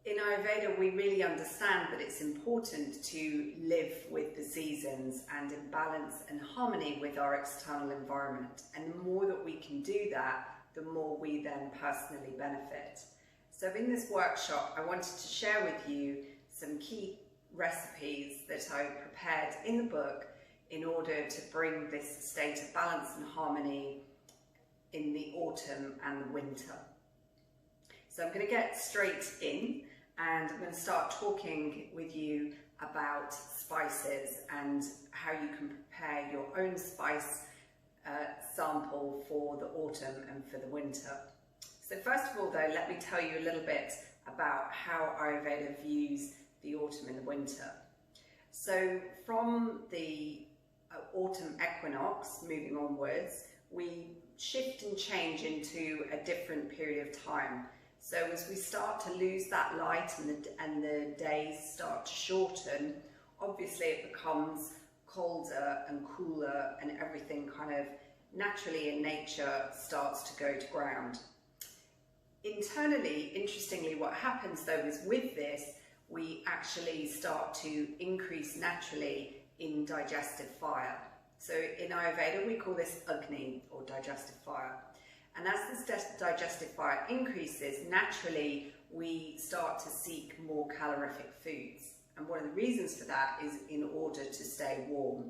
in Ayurveda, we really understand that it's important to live with the seasons and in balance and harmony with our external environment. And the more that we can do that, the more we then personally benefit. So in this workshop, I wanted to share with you some key recipes that I prepared in the book in order to bring this state of balance and harmony in the autumn and the winter. So I'm going to get straight in, and I'm going to start talking with you about spices and how you can prepare your own spice sample for the autumn and for the winter. So first of all though, let me tell you a little bit about how Ayurveda views the autumn and the winter. So from the autumn equinox moving onwards, we shift and change into a different period of time. So as we start to lose that light and the days start to shorten, obviously it becomes colder and cooler, and everything kind of naturally in nature starts to go to ground. Internally, interestingly, what happens though is with this, we actually start to increase naturally in digestive fire. So in Ayurveda, we call this Agni, or digestive fire. And as this digestive fire increases, naturally we start to seek more calorific foods. And one of the reasons for that is in order to stay warm.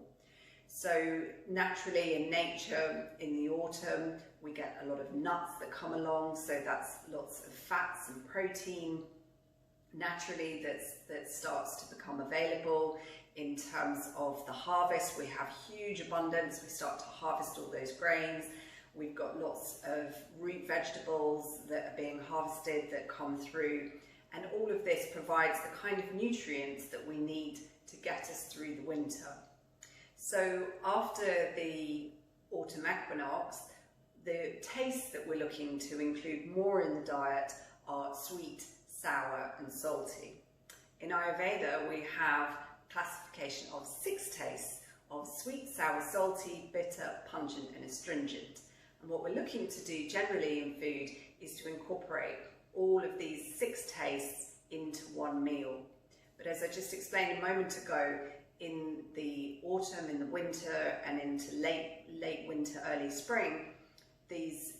So naturally in nature, in the autumn, we get a lot of nuts that come along. So that's lots of fats and protein naturally that starts to become available. In terms of the harvest, we have huge abundance. We start to harvest all those grains. We've got lots of root vegetables that are being harvested that come through, and all of this provides the kind of nutrients that we need to get us through the winter. So after the autumn equinox, the tastes that we're looking to include more in the diet are sweet, sour and salty. In Ayurveda, we have classification of 6 tastes of sweet, sour, salty, bitter, pungent and astringent. And what we're looking to do generally in food is to incorporate all of these 6 tastes into one meal. But as I just explained a moment ago, in the autumn, in the winter and into late winter, early spring, these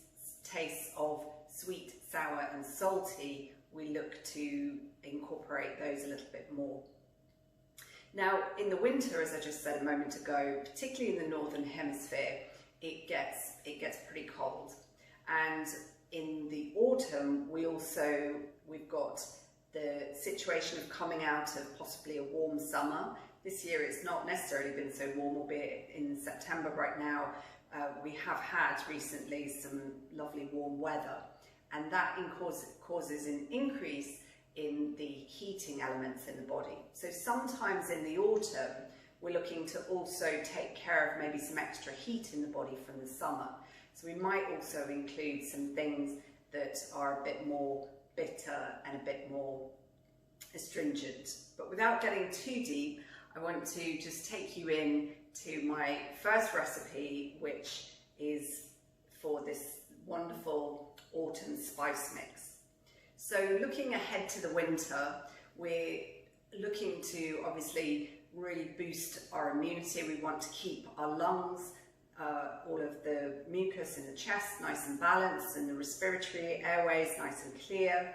tastes of sweet, sour and salty, we look to incorporate those a little bit more. Now in the winter, as I just said a moment ago, particularly in the northern hemisphere, it gets pretty cold, and in the autumn we've got the situation of coming out of possibly a warm summer. This year it's not necessarily been so warm, albeit in September right now we have had recently some lovely warm weather, and that causes an increase in the heating elements in the body. So sometimes in the autumn we're looking to also take care of maybe some extra heat in the body from the summer. So we might also include some things that are a bit more bitter and a bit more astringent. But without getting too deep, I want to just take you in to my first recipe, which is for this wonderful autumn spice mix. So looking ahead to the winter, we're looking to obviously really boost our immunity. We want to keep our lungs, all of the mucus in the chest nice and balanced, and the respiratory airways nice and clear.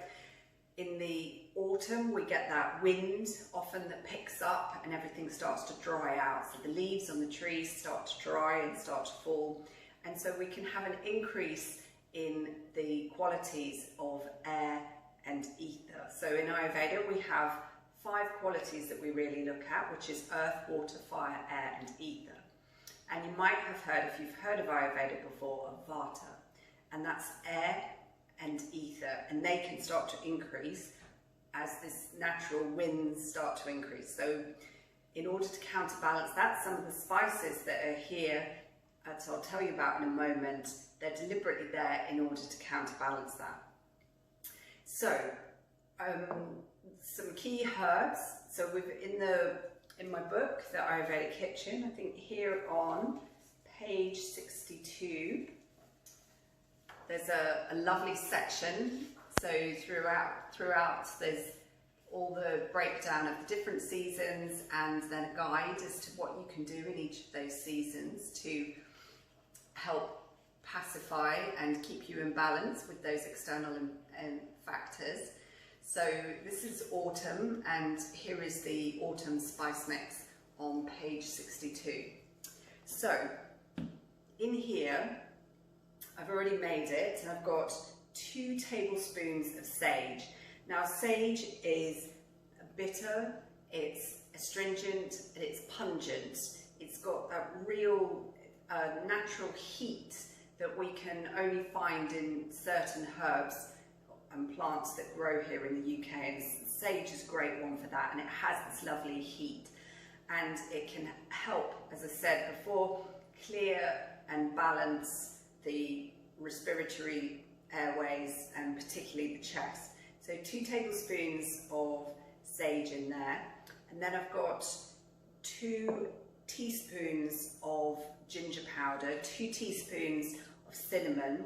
In the autumn we get that wind often that picks up and everything starts to dry out. So the leaves on the trees start to dry and start to fall, and so we can have an increase in the qualities of air and ether. So in Ayurveda we have 5 qualities that we really look at, which is earth, water, fire, air and ether. And you might have heard, if you've heard of Ayurveda before, of Vata, and that's air and ether, and they can start to increase as this natural winds start to increase. So in order to counterbalance that, some of the spices that are here, as I'll tell you about in a moment, they're deliberately there in order to counterbalance that. So some key herbs. So in my book, The Ayurvedic Kitchen, I think here on page 62, there's a lovely section. So throughout there's all the breakdown of the different seasons, and then a guide as to what you can do in each of those seasons to help pacify and keep you in balance with those external factors. So this is autumn, and here is the autumn spice mix on page 62. So in here, I've already made it, and I've got 2 tablespoons of sage. Now sage is bitter, it's astringent, and it's pungent. It's got that real natural heat that we can only find in certain herbs and plants that grow here in the UK, and sage is a great one for that, and it has this lovely heat, and it can help, as I said before, clear and balance the respiratory airways and particularly the chest. So 2 tablespoons of sage in there, and then I've got 2 teaspoons of ginger powder, 2 teaspoons of cinnamon,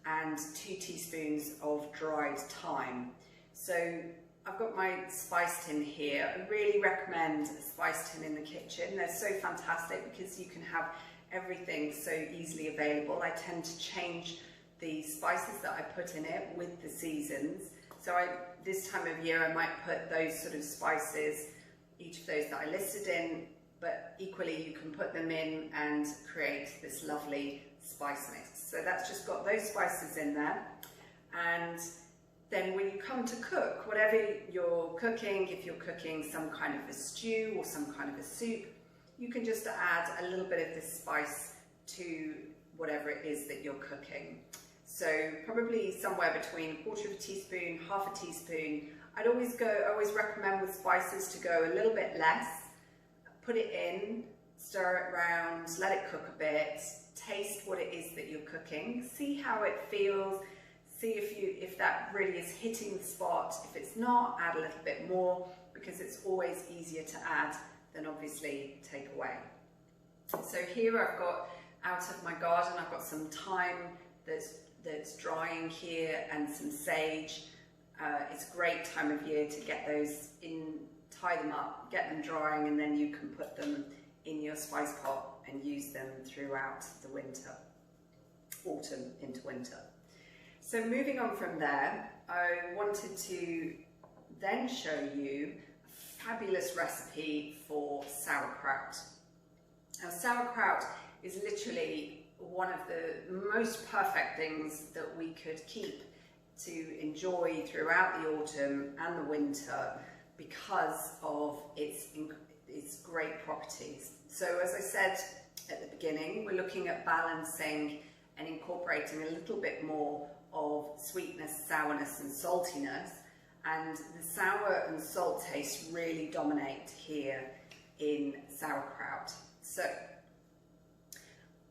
and 2 teaspoons of dried thyme. So I've got my spice tin here. I really recommend a spice tin in the kitchen. They're so fantastic because you can have everything so easily available. I tend to change the spices that I put in it with the seasons. So this time of year I might put those sort of spices, each of those that I listed in, but equally you can put them in and create this lovely spice mix. So that's just got those spices in there. And then when you come to cook, whatever you're cooking, if you're cooking some kind of a stew or some kind of a soup, you can just add a little bit of this spice to whatever it is that you're cooking. So probably somewhere between 1/4 teaspoon, 1/2 teaspoon. I always recommend with spices to go a little bit less. Put it in, stir it around, let it cook a bit, taste what it is that you're cooking, see how it feels, see if that really is hitting the spot. If it's not, add a little bit more, because it's always easier to add than obviously take away. So here I've got, out of my garden, I've got some thyme that's drying here and some sage. It's a great time of year to get those in, tie them up, get them drying, and then you can put them in your spice pot and use them throughout the winter, autumn into winter. So moving on from there, I wanted to then show you a fabulous recipe for sauerkraut. Now sauerkraut is literally one of the most perfect things that we could keep to enjoy throughout the autumn and the winter because of its great properties. So as I said at the beginning, we're looking at balancing and incorporating a little bit more of sweetness, sourness and saltiness, and the sour and salt taste really dominate here in sauerkraut. So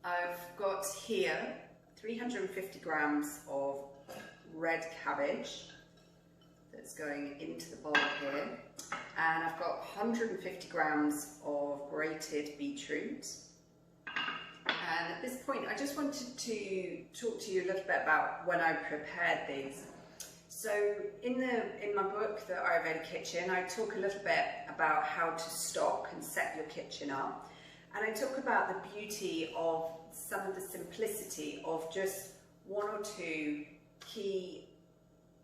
I've got here 350 grams of red cabbage that's going into the bowl here, and I've got 150 grams of grated beetroot. And at this point I just wanted to talk to you a little bit about when I prepared these. So in my book, The Ayurveda Kitchen, I talk a little bit about how to stock and set your kitchen up, and I talk about the beauty of some of the simplicity of just 1 or 2 key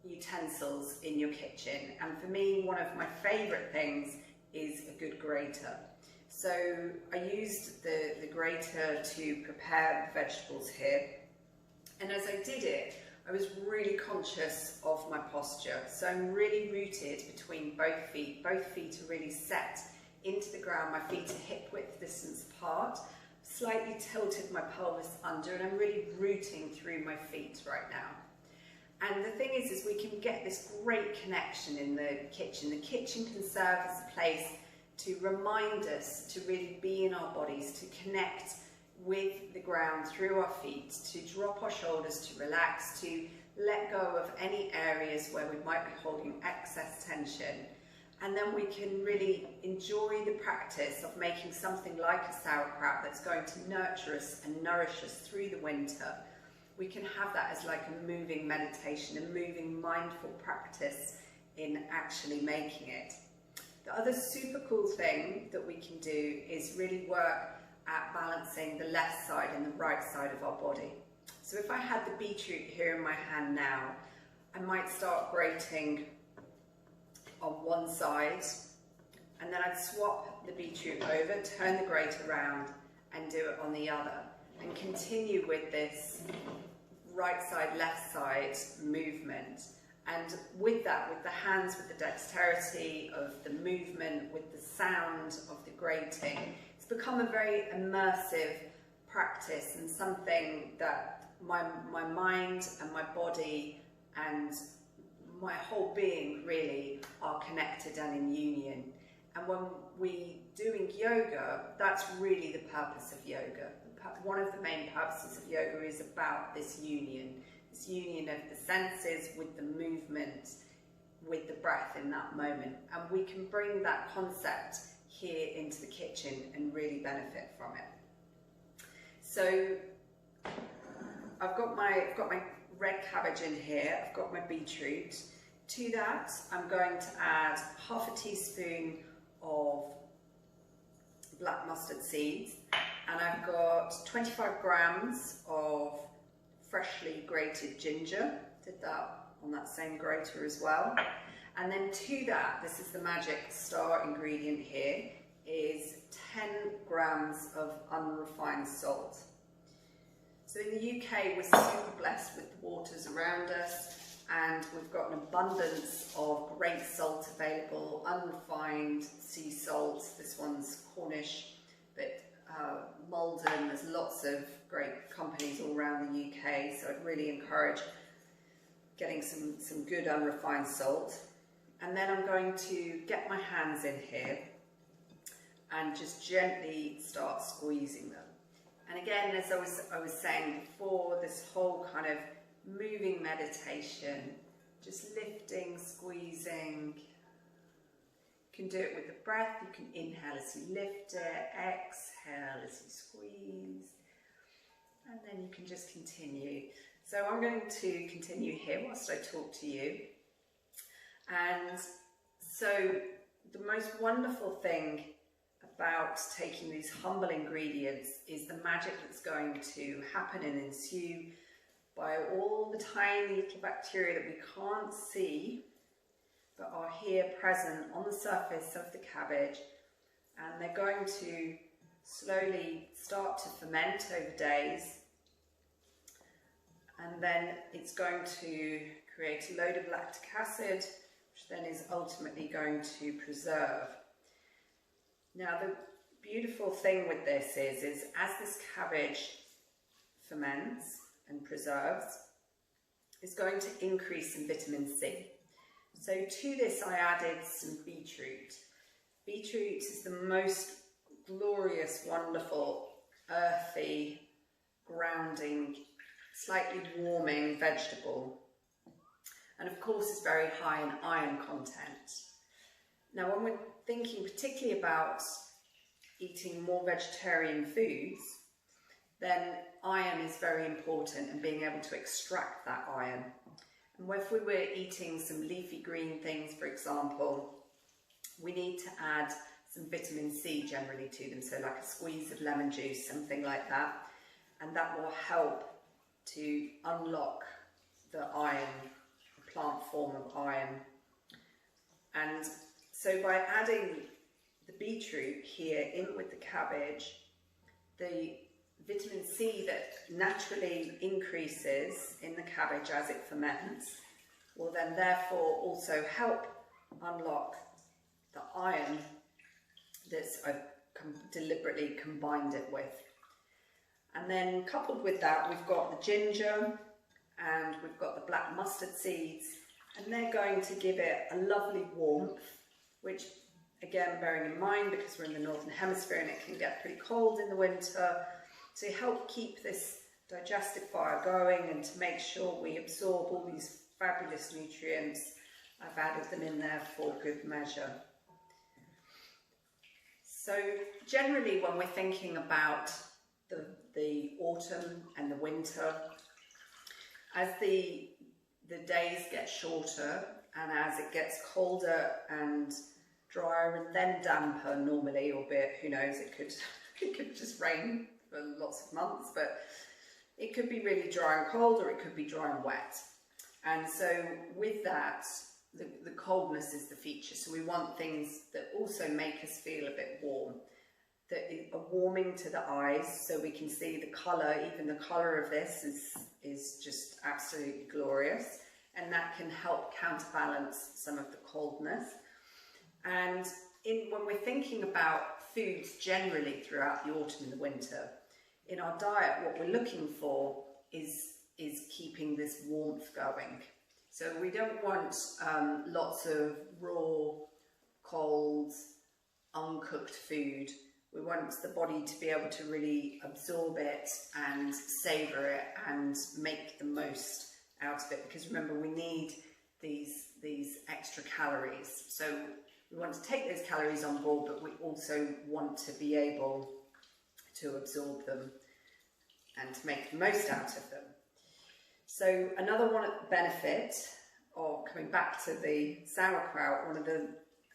utensils in your kitchen. And for me, one of my favourite things is a good grater. So I used the grater to prepare the vegetables here, and as I did it, I was really conscious of my posture. So I'm really rooted between both feet. Both feet are really set into the ground. My feet are hip width distance apart. Slightly tilted my pelvis under, and I'm really rooting through my feet right now. And the thing is we can get this great connection in the kitchen. The kitchen can serve as a place to remind us to really be in our bodies, to connect with the ground through our feet, to drop our shoulders, to relax, to let go of any areas where we might be holding excess tension. And then we can really enjoy the practice of making something like a sauerkraut that's going to nurture us and nourish us through the winter. We can have that as like a moving meditation, a moving mindful practice in actually making it. The other super cool thing that we can do is really work at balancing the left side and the right side of our body. So if I had the beetroot here in my hand now, I might start grating on one side, and then I'd swap the beetroot over, turn the grate around and do it on the other, and continue with this right side, left side movement. And with that, with the hands, with the dexterity of the movement, with the sound of the grating, it's become a very immersive practice and something that my mind and my body and my whole being really are connected and in union. And when we doing yoga, that's really the purpose of yoga. One of the main purposes of yoga is about this union of the senses with the movement, with the breath in that moment. And we can bring that concept here into the kitchen and really benefit from it. So I've got my red cabbage in here, I've got my beetroot. To that, I'm going to add half a teaspoon of black mustard seeds, and I've got 25 grams of freshly grated ginger. Did that on that same grater as well. And then to that, this is the magic star ingredient here, is 10 grams of unrefined salt. So in the UK, we're super blessed with the waters around us, and we've got an abundance of great salt available, unrefined sea salt. This one's Cornish, but Malden, there's lots of great companies all around the UK, so I'd really encourage getting some good unrefined salt. And then I'm going to get my hands in here and just gently start squeezing them. And again, as I was saying before, this whole kind of moving meditation, just lifting, squeezing. You can do it with the breath. You can inhale as you lift it, exhale as you squeeze, and then you can just continue. So I'm going to continue here whilst I talk to you. And so the most wonderful thing about taking these humble ingredients is the magic that's going to happen and ensue by all the tiny little bacteria that we can't see but are here present on the surface of the cabbage, and they're going to slowly start to ferment over days, and then it's going to create a load of lactic acid, which then is ultimately going to preserve. Now the beautiful thing with this is as this cabbage ferments and preserves, it's going to increase in vitamin C. So to this I added some beetroot. Beetroot is the most glorious, wonderful, earthy, grounding, slightly warming vegetable. And of course it's very high in iron content. Now when we're thinking particularly about eating more vegetarian foods, then iron is very important and being able to extract that iron. And if we were eating some leafy green things, for example, we need to add some vitamin C generally to them, so like a squeeze of lemon juice, something like that, and that will help to unlock the iron, the plant form of iron. And so by adding the beetroot here in with the cabbage, the vitamin C that naturally increases in the cabbage as it ferments will then therefore also help unlock the iron that's I've deliberately combined it with. And then coupled with that, we've got the ginger and we've got the black mustard seeds, and they're going to give it a lovely warmth, which again, bearing in mind because we're in the northern hemisphere and it can get pretty cold in the winter, to help keep this digestive fire going and to make sure we absorb all these fabulous nutrients, I've added them in there for good measure. So generally when we're thinking about the autumn and the winter, as the the days get shorter, and as it gets colder and drier and then damper normally, albeit who knows, it could just rain for lots of months, but it could be really dry and cold, or it could be dry and wet. And so with that, the coldness is the feature. So we want things that also make us feel a bit warm, that are warming to the eyes, so we can see the colour. Even the colour of this is just absolutely glorious, and that can help counterbalance some of the coldness. And when we're thinking about foods generally throughout the autumn and the winter, in our diet, what we're looking for is keeping this warmth going. So we don't want lots of raw, cold, uncooked food. We want the body to be able to really absorb it and savour it and make the most out of it, because remember, we need these extra calories. So we want to take those calories on board, but we also want to be able to absorb them and to make the most out of them. So another benefit of coming back to the sauerkraut, one of the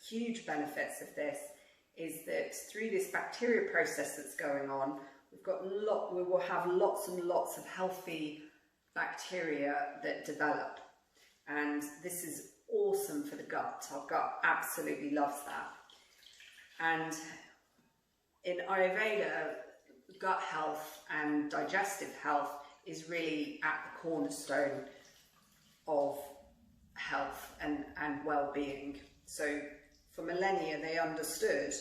huge benefits of this is that through this bacteria process that's going on, we will have lots and lots of healthy bacteria that develop, and this is awesome for the gut. Our gut absolutely loves that. And in Ayurveda, gut health and digestive health is really at the cornerstone of health and well-being. So for millennia, they understood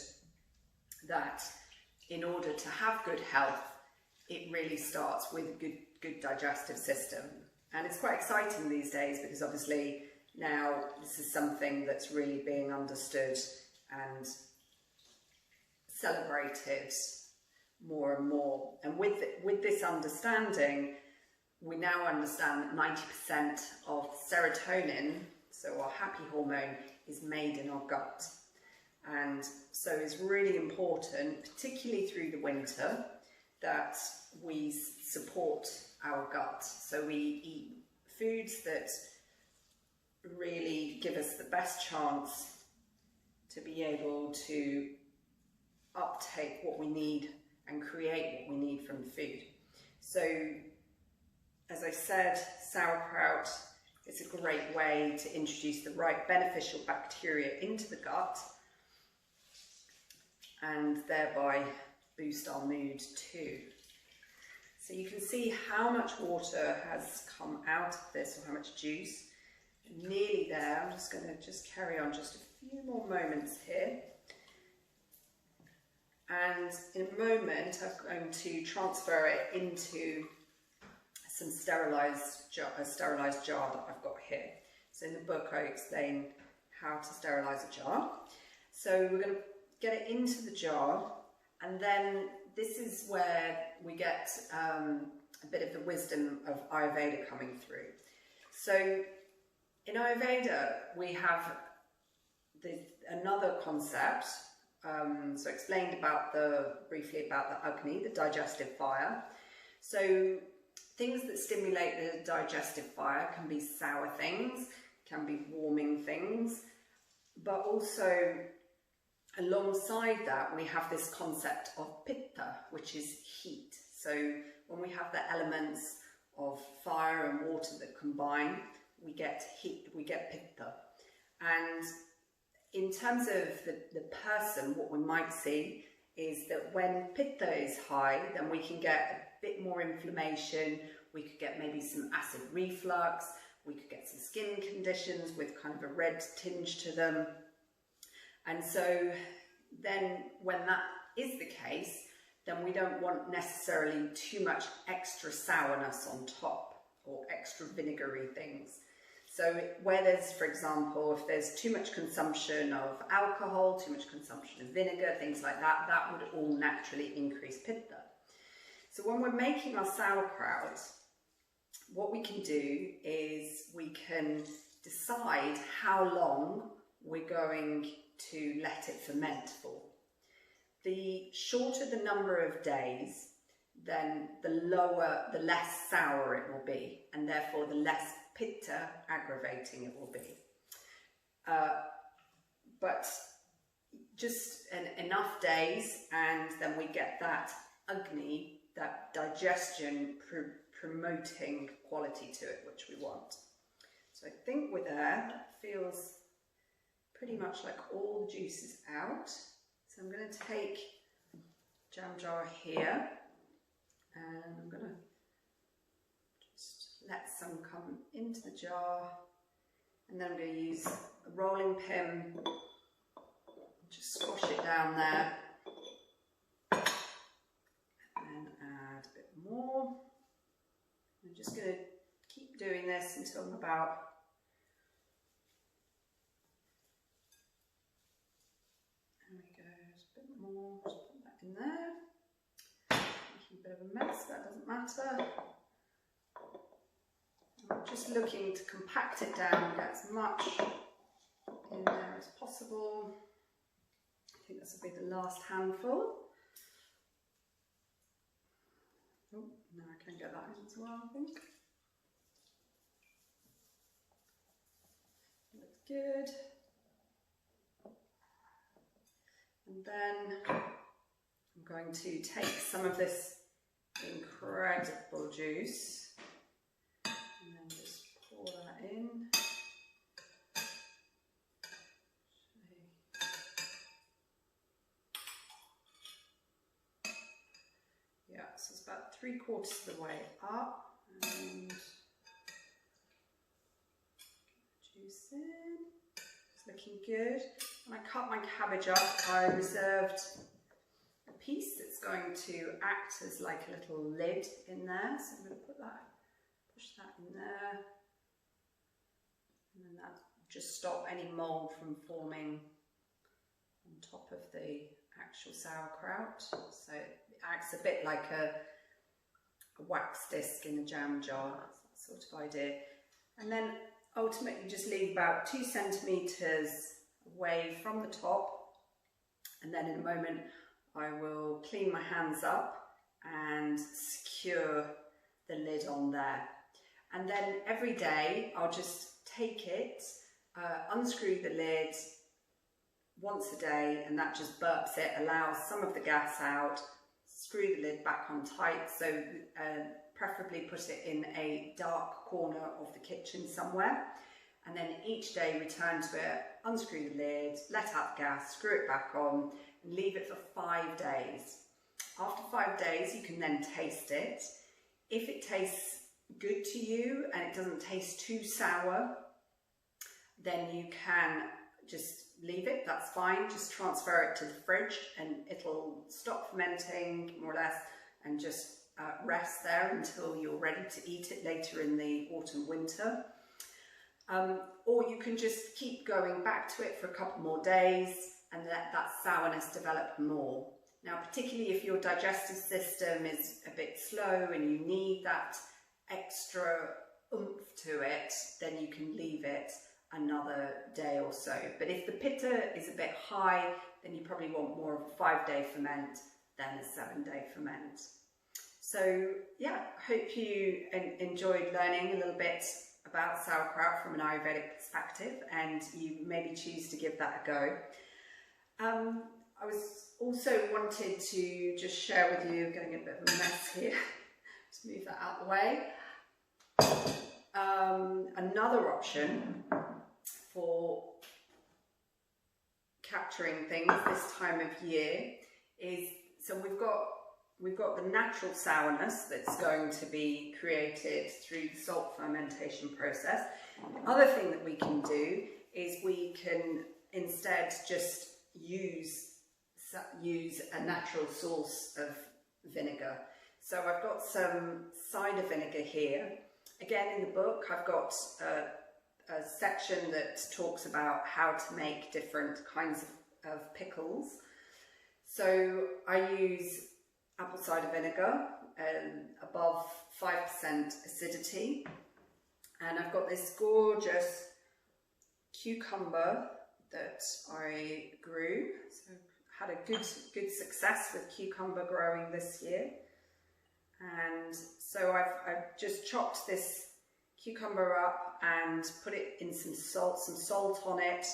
that in order to have good health, it really starts with a good digestive system. And it's quite exciting these days, because obviously now this is something that's really being understood and celebrated more and more. And with this understanding, we now understand that 90% of serotonin, so our happy hormone, is made in our gut. And so it's really important, particularly through the winter, that we support our gut. So we eat foods that really give us the best chance to be able to uptake what we need and create what we need from the food. So, as I said, sauerkraut is a great way to introduce the right beneficial bacteria into the gut and thereby boost our mood too. So you can see how much water has come out of this, or how much juice. Nearly there. I'm just going to carry on just a few more moments here. And in a moment, I'm going to transfer it into some sterilized jar that I've got here. So in the book, I explain how to sterilize a jar. So we're going to get it into the jar, and then this is where we get a bit of the wisdom of Ayurveda coming through. So in Ayurveda, we have another concept. So explained briefly about the Agni, the digestive fire. So things that stimulate the digestive fire can be sour things, can be warming things, but also alongside that we have this concept of Pitta, which is heat. So when we have the elements of fire and water that combine, we get heat, we get Pitta. And in terms of the person, what we might see is that when Pitta is high, then we can get a bit more inflammation, we could get maybe some acid reflux, we could get some skin conditions with kind of a red tinge to them. And so then when that is the case, then we don't want necessarily too much extra sourness on top or extra vinegary things. So where there's, for example, if there's too much consumption of alcohol, too much consumption of vinegar, things like that, that would all naturally increase Pitta. So when we're making our sauerkraut, what we can do is we can decide how long we're going to let it ferment for. The shorter the number of days, then the less sour it will be, and therefore the less pitta aggravating it will be. But just enough days, and then we get that Agni, that digestion promoting quality to it, which we want. So I think we're there. That feels pretty much like all the juice is out. So I'm going to take jam jar here, and I'm going to just let some come into the jar, and then I'm going to use a rolling pin, just squash it down there, and add a bit more. I'm just going to keep doing this until I'm about more, just put that in there. Making a bit of a mess, that doesn't matter. I'm just looking to compact it down and get as much in there as possible. I think this will be the last handful. Oh, now I can get that in as well, I think. Looks good. And then I'm going to take some of this incredible juice and then just pour that in. Yeah, so it's about 3/4 of the way up, and juice in. It's looking good. When I cut my cabbage up, I reserved a piece that's going to act as like a little lid in there. So I'm going to push that in there, and then that will just stop any mould from forming on top of the actual sauerkraut. So it acts a bit like a wax disc in a jam jar, that's that sort of idea. And then ultimately just leave about 2 centimetres away from the top, and then in a moment I will clean my hands up and secure the lid on there. And then every day I'll just take it, unscrew the lid once a day, and that just burps it, allows some of the gas out, screw the lid back on tight, so preferably put it in a dark corner of the kitchen somewhere. And then each day return to it, unscrew the lid, let out the gas, screw it back on, and leave it for 5 days. After 5 days, you can then taste it. If it tastes good to you and it doesn't taste too sour, then you can just leave it, that's fine. Just transfer it to the fridge and it'll stop fermenting, more or less, and just rest there until you're ready to eat it later in the autumn, winter. Or you can just keep going back to it for a couple more days and let that sourness develop more. Now, particularly if your digestive system is a bit slow and you need that extra oomph to it, then you can leave it another day or so. But if the pitta is a bit high, then you probably want more of a 5-day ferment than a 7-day ferment. So yeah, hope you enjoyed learning a little bit about sauerkraut from an Ayurvedic perspective, and you maybe choose to give that a go. I was also wanted to just share with you, getting a bit of a mess here, just move that out of the way. Another option for capturing things this time of year is, so we've got the natural sourness that's going to be created through the salt fermentation process. The other thing that we can do is we can instead just use a natural source of vinegar. So I've got some cider vinegar here. Again, in the book I've got a section that talks about how to make different kinds of pickles. So I use apple cider vinegar, above 5% acidity, and I've got this gorgeous cucumber that I grew. So had a good success with cucumber growing this year. And so I've just chopped this cucumber up and put it in some salt on it,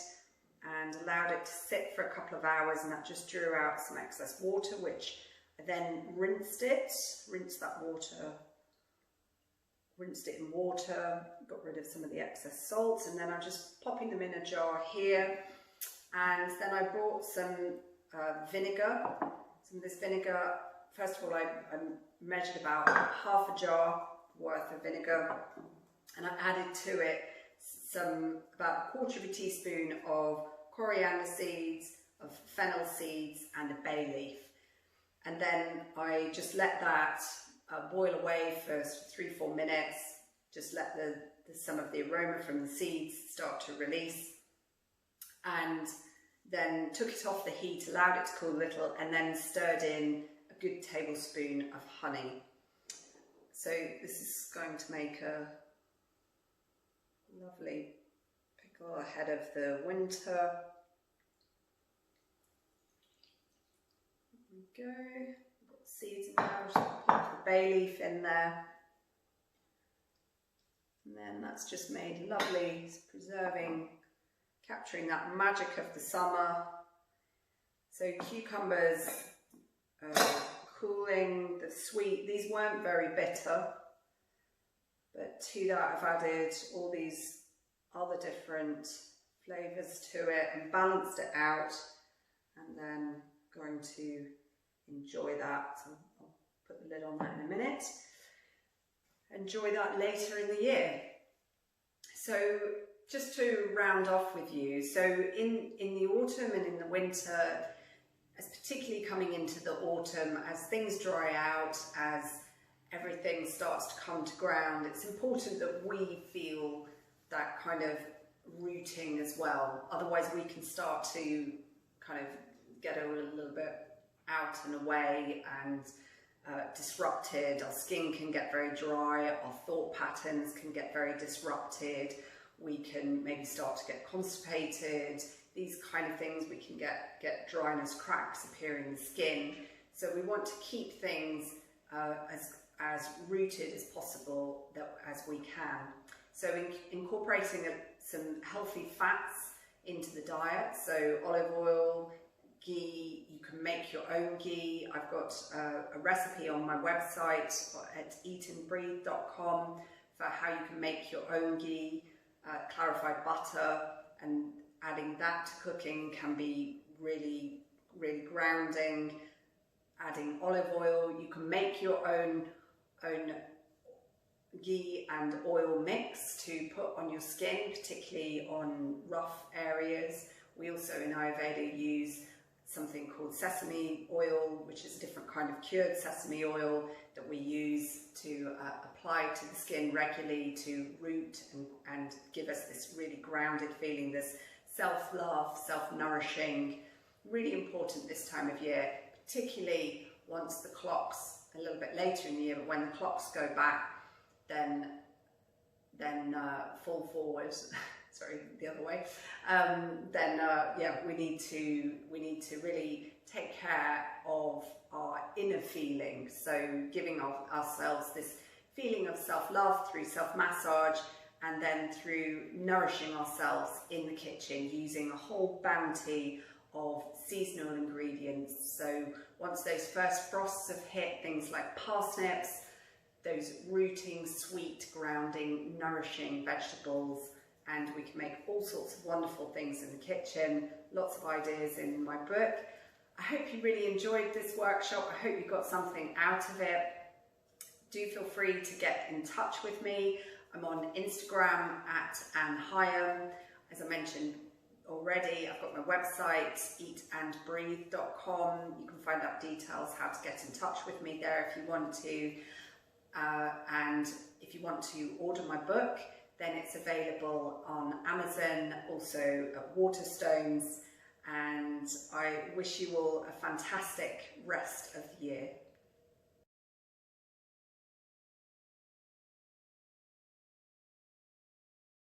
and allowed it to sit for a couple of hours, and that just drew out some excess water, which I then rinsed it in water, got rid of some of the excess salt, and then I'm just popping them in a jar here. And then I brought some vinegar, some of this vinegar. First of all, I measured about half a jar worth of vinegar, and I added to it about a quarter of a teaspoon of coriander seeds, of fennel seeds, and a bay leaf. And then I just let that boil away for 3-4 minutes. Just let some of the aroma from the seeds start to release, and then took it off the heat, allowed it to cool a little, and then stirred in a good tablespoon of honey. So this is going to make a lovely pickle ahead of the winter. There we go. Got the seeds in there. Just pop the bay leaf in there. And then that's just made lovely, it's preserving, capturing that magic of the summer. So cucumbers, cooling, the sweet, these weren't very bitter, but to that I've added all these other different flavours to it and balanced it out, and then going to enjoy that. So I'll put the lid on that in a minute. Enjoy that later in the year. So just to round off with you, so in the autumn and in the winter, as particularly coming into the autumn, as things dry out, as everything starts to come to ground, it's important that we feel that kind of rooting as well. Otherwise we can start to kind of get a little bit out and away and disrupted. Our skin can get very dry, our thought patterns can get very disrupted, we can maybe start to get constipated, these kind of things. We can get dryness, cracks appearing in the skin. So we want to keep things as rooted as possible as we can. So incorporating some healthy fats into the diet, so olive oil, ghee. You can make your own ghee. I've got a recipe on my website at eatandbreathe.com for how you can make your own ghee. Clarified butter, and adding that to cooking can be really, really grounding. Adding olive oil, you can make your own ghee and oil mix to put on your skin, particularly on rough areas. We also in Ayurveda use something called sesame oil, which is a different kind of cured sesame oil that we use to apply to the skin regularly to root and give us this really grounded feeling, this self-love, self-nourishing. Really important this time of year, particularly once the clocks, a little bit later in the year, but when the clocks go back, then fall forward. Sorry, the other way. Yeah, we need to really take care of our inner feelings. So giving ourselves this feeling of self-love through self-massage, and then through nourishing ourselves in the kitchen using a whole bounty of seasonal ingredients. So once those first frosts have hit, things like parsnips, those rooting, sweet, grounding, nourishing vegetables, and we can make all sorts of wonderful things in the kitchen. Lots of ideas in my book. I hope you really enjoyed this workshop. I hope you got something out of it. Do feel free to get in touch with me. I'm on Instagram at Anne Hyam. As I mentioned already, I've got my website, eatandbreathe.com. You can find out details how to get in touch with me there if you want to. And if you want to order my book, then it's available on Amazon, also at Waterstones. And I wish you all a fantastic rest of the year.